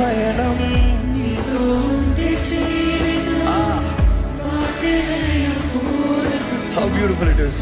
పయనం. How beautiful it is.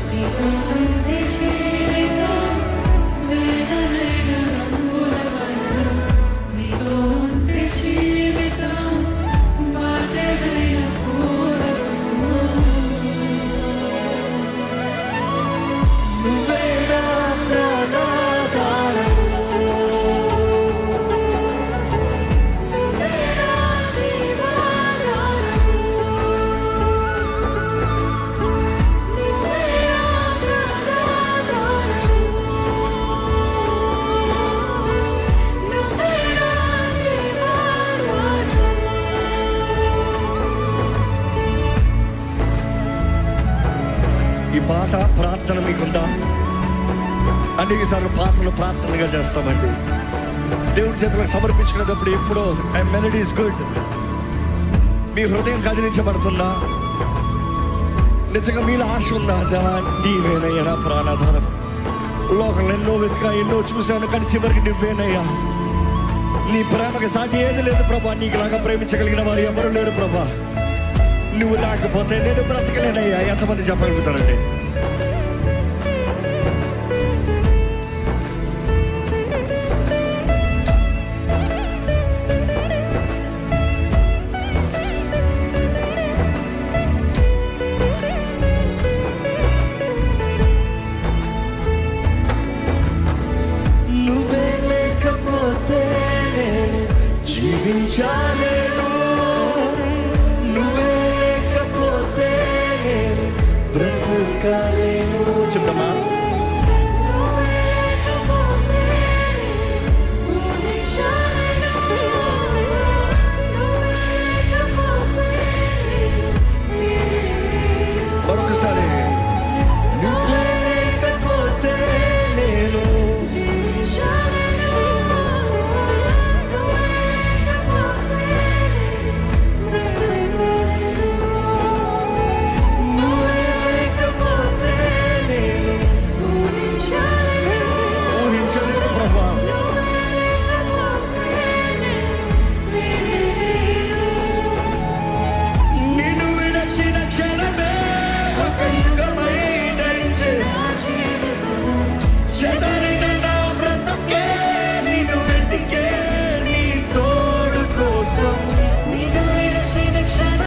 ఈ పాట ప్రార్థన మీకుందా? అనేకసార్లు పాటలు ప్రార్థనగా చేస్తామండి. దేవుడి చేతులకు సమర్పించుకునేటప్పుడు ఎప్పుడో మెలడీ ఇస్ గుడ్. మీ హృదయం కదిలించబడుతుందా? నిజంగా మీలో ఆశ ఉందా? దేవా నీవేనయ్యా నా ప్రాణాధారం. లోకంలో ఎన్నో వెతికా, ఎన్నో చూశాను, కానీ చివరికి నువ్వేనయ్యా. నీ ప్రేమకి సాటి ఏది లేదు ప్రభా. నీకు లాగా ప్రేమించగలిగిన వారు ఎవరు లేరు ప్రభా. నువ్వు లేకపోతే నేను బ్రతకలేనయ్యా. ఎంతమంది చెప్పగలుగుతారండి? నువ్వే లేకపోతే నేను జీవించాలేను.